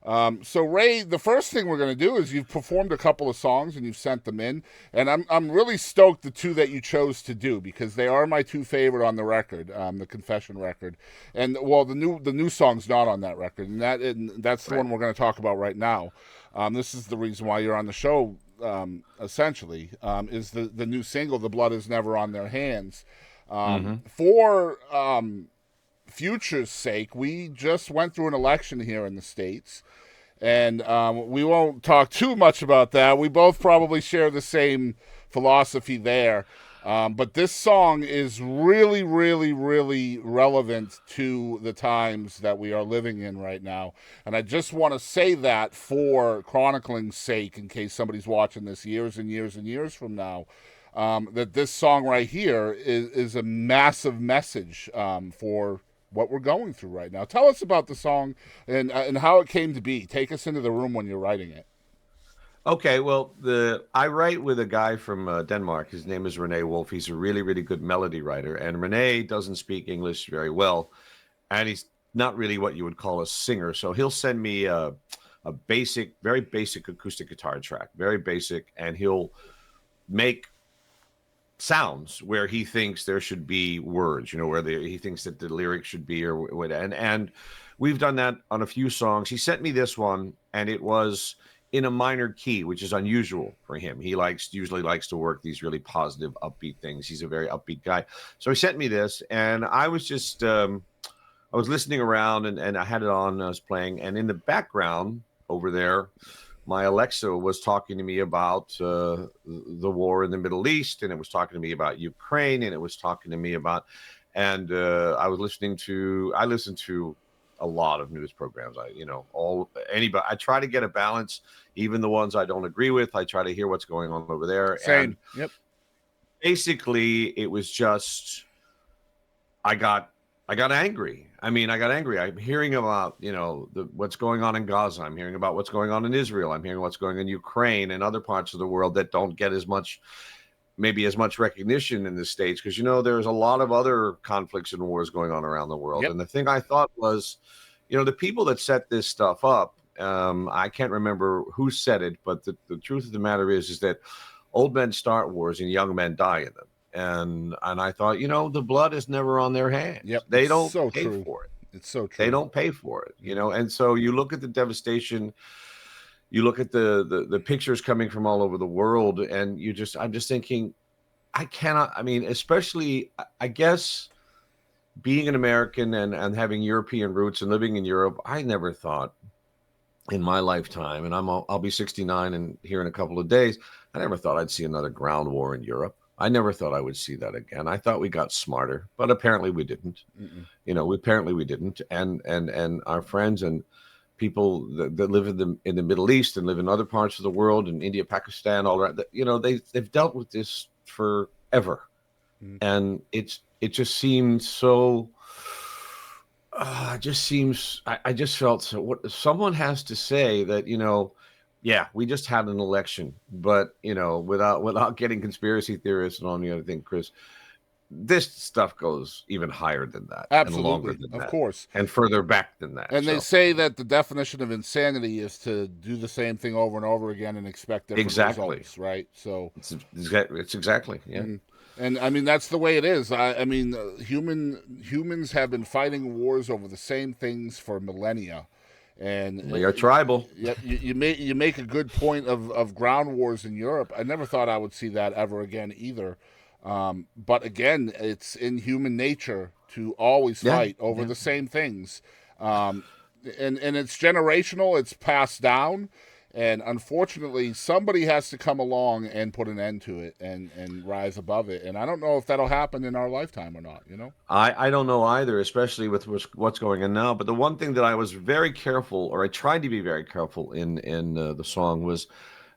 So Ray, the first thing we're going to do is you've performed a couple of songs and you've sent them in, and I'm really stoked the two that you chose to do because they are my two favorite on the record, the Confession record, and well the new song's not on that record, and that's the Right. one we're going to talk about right now. This is the reason why you're on the show. Essentially, is the new single "The Blood Is Never on Their Hands." Hmm. For future's sake, we just went through an election here in the States, and we won't talk too much about that. We both probably share the same philosophy there. But this song is really, really, really relevant to the times that we are living in right now. And I just want to say that for chronicling's sake, in case somebody's watching this years and years and years from now, that this song right here is a massive message for what we're going through right now. Tell us about the song and how it came to be. Take us into the room when you're writing it. Okay, well, the I write with a guy from Denmark. His name is Rene Wolf. He's a really, really good melody writer, and Rene doesn't speak English very well, and he's not really what you would call a singer. So he'll send me a basic, very basic acoustic guitar track, very basic, and he'll make sounds where he thinks there should be words, where he thinks that the lyrics should be, or what. And we've done that on a few songs. He sent me this one, and it was in a minor key, which is unusual for him. He usually likes to work these really positive, upbeat things. He's a very upbeat guy. So he sent me this, and I was just I was listening around, and I had it on. I was playing, and in the background over there, my Alexa was talking to me about the war in the Middle East, and it was talking to me about Ukraine, and it was talking to me about, and I listened to a lot of news programs. I try to get a balance, even the ones I don't agree with. I try to hear what's going on over there, and Same. Yep. basically, it was just I got I got angry. I got angry. I'm hearing about, what's going on in Gaza. I'm hearing about what's going on in Israel. I'm hearing what's going on in Ukraine and other parts of the world that don't get maybe as much recognition in the States, because there's a lot of other conflicts and wars going on around the world. Yep. And the thing I thought was, the people that set this stuff up, I can't remember who said it, but the truth of the matter is that old men start wars and young men die in them. And I thought, the blood is never on their hands. Yep. They It's don't so pay true. for it. It's so They true. don't pay for it. And so you look at the devastation, you look at the pictures coming from all over the world, and I'm just thinking, I cannot. Especially, I guess, being an American and having European roots and living in Europe, I never thought in my lifetime, and I'll be 69 and here in a couple of days, I never thought I'd see another ground war in Europe. I never thought I would see that again. I thought we got smarter, but apparently we didn't. Mm-mm. Apparently we didn't. And our friends and people that live in the Middle East and live in other parts of the world, in India, Pakistan, all that, they've dealt with this forever, Mm. and it just seemed so. It just seems. I just felt so. What someone has to say that, yeah, we just had an election, but without getting conspiracy theorists and all the other thing, Chris, this stuff goes even higher than that, and longer Absolutely. than Of that, course. and further back than that. And they So say that the definition of insanity is to do the same thing over and over again and expect different exactly, results, right? So, it's exactly, yeah. mm. And I mean that's the way it is. I mean, humans have been fighting wars over the same things for millennia, and We are tribal. yep, you make a good point of ground wars in Europe. I never thought I would see that ever again either. But again, it's in human nature to always Yeah, fight over yeah. the same things. Um, and it's generational. It's passed down, and unfortunately, somebody has to come along and put an end to it and rise above it. And I don't know if that'll happen in our lifetime or not. You know. I don't know either, especially with what's going on now. But the one thing that I was very careful, or I tried to be very careful in the song, was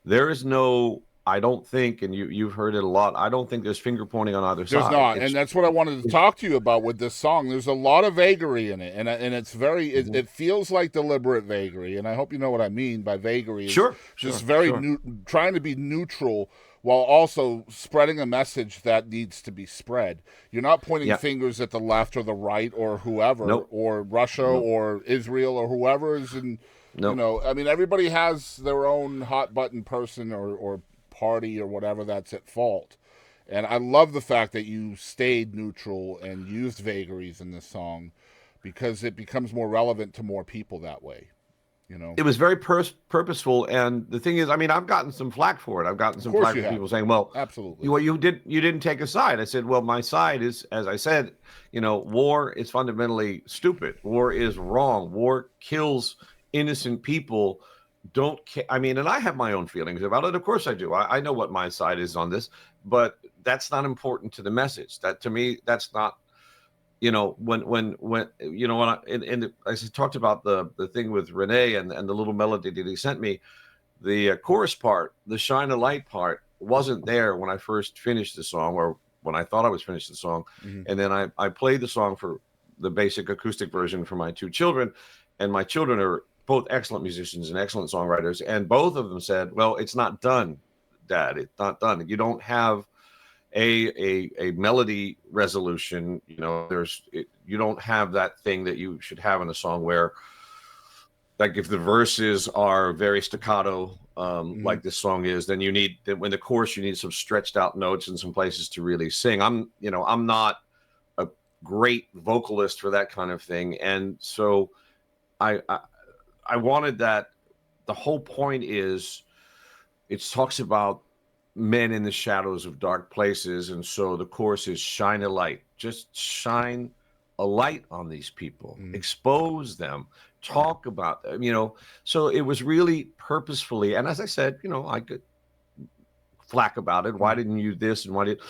there is no. I don't think, and you've heard it a lot. I don't think there's finger pointing on either There's side. not, and that's what I wanted to talk to you about with this song. There's a lot of vagary in it, and it's very Mhm. it feels like deliberate vagary, and I hope you know what I mean by vagary is Sure, just sure, very sure. trying to be neutral while also spreading a message that needs to be spread. You're not pointing Yeah. fingers at the left or the right or whoever Nope. or Russia Nope. or Israel or whoever is in You no. know, I mean, everybody has their own hot button person or party or whatever that's at fault. And I love the fact that you stayed neutral and used vagaries in this song because it becomes more relevant to more people that way, you know? It was very purposeful, and the thing is, I mean, I've gotten some flack for it. I've gotten Of some course flack you from have. people saying, "Well, Absolutely. you didn't take a side." I said, "Well, my side is, as I said, war is fundamentally stupid. War is wrong. War kills innocent people. Don't care. I mean, and I have my own feelings about it. Of course, I do. I know what my side is on this, but that's not important to the message. That to me, that's not." When I talked about the thing with Renee and the little melody that he sent me, the chorus part, the shine a light part, wasn't there when I first finished the song, or when I thought I was finished the song. Mm-hmm. And then I played the song for the basic acoustic version for my two children, and my children are both excellent musicians and excellent songwriters, and both of them said, "Well, it's not done, Dad. It's not done. You don't have a melody resolution. You don't have that thing that you should have in a song where, like, if the verses are very staccato, like this song is, then when the chorus, you need some stretched out notes and some places to really sing." I'm not a great vocalist for that kind of thing, and so I wanted that. The whole point is, it talks about men in the shadows of dark places, and so the chorus is shine a light. Just shine a light on these people, expose them, talk about them, so it was really purposefully. And as I said, I could flack about it. Why didn't you this, and why did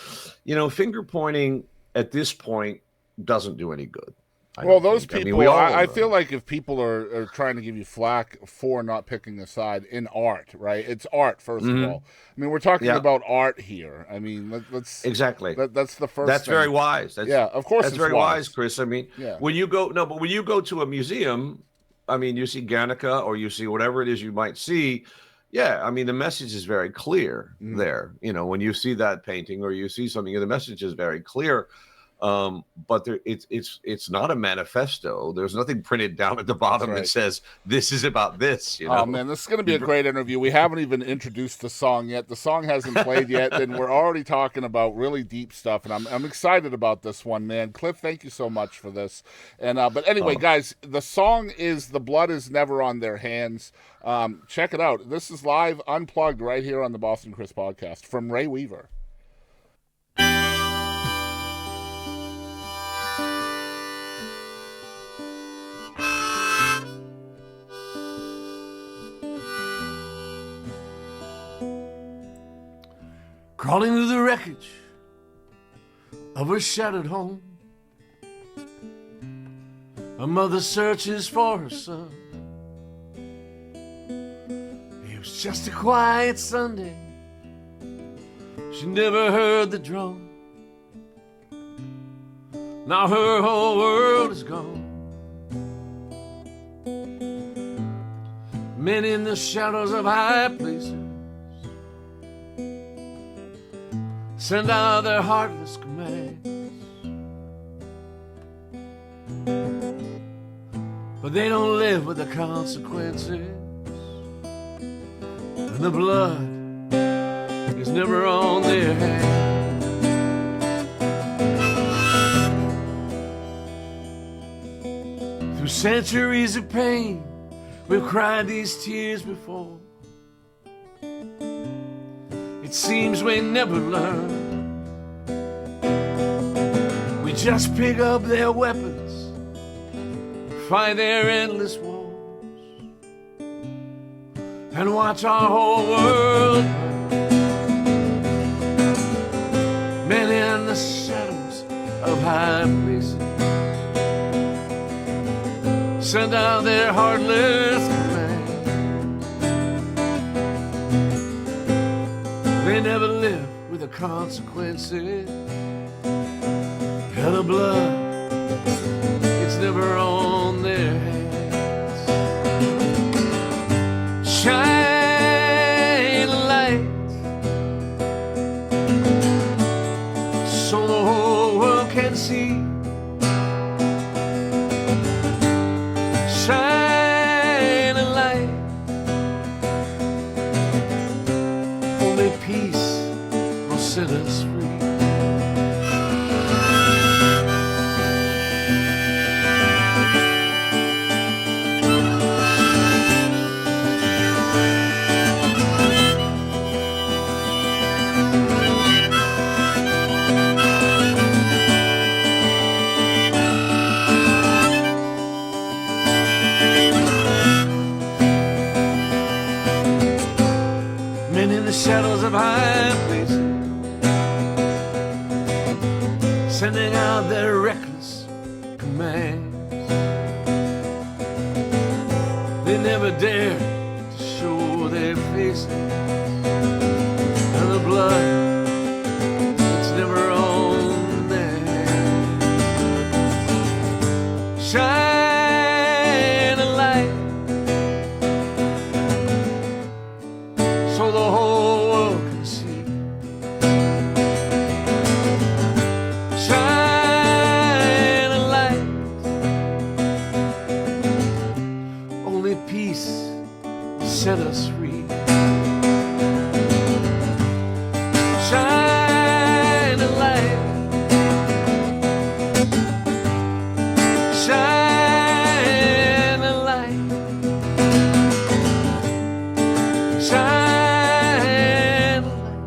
finger pointing at this point doesn't do any good. Well, those people, I feel know. like if people are trying to give you flack for not picking a side in art, right? It's art, 1st of all. I mean, we're talking about art here. I mean, let's exactly. That's the first. That's thing. very wise. Yeah, of course, that's it's very wise, Chris. I mean, yeah. when you go to a museum, I mean, you see Guernica or you see whatever it is you might see. Yeah, I mean, the message is very clear there. When you see that painting or you see something, the message is very clear. But it's not a manifesto. There's nothing printed down at the bottom that says this is about this. Oh man, this is going to be a great interview. We haven't even introduced the song yet. The song hasn't played yet, and we're already talking about really deep stuff. And I'm excited about this one, man. Cliff, thank you so much for this. And but anyway, guys, the song is "The Blood Is Never on Their Hands." Check it out. This is live, unplugged, right here on the Boston Chris podcast from Ray Weaver. Crawling through the wreckage of a shattered home, a mother searches for her son. It was just a quiet Sunday. She never heard the drum. Now her whole world is gone. Men in the shadows of high places send out their heartless commands, but they don't live with the consequences, and the blood is never on their hands. Through centuries of pain, we've cried these tears before. It seems we never learn. We just pick up their weapons, fight their endless wars, and watch our whole world burn. Men in the shadows of high places send out their heartless commands. They never live with the consequences. And the blood, it's never on their hands. Shine a light so the whole world can see. Shine a light set us free. Men in the shadows of high places, sending out their reckless commands. They never dare to show their faces, and the blood, it's never on their hands. Shine a light so the whole world can see. Shine a light, only peace will set us free. Shine a light, shine a light, shine a light,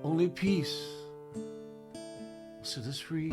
only peace will set us free.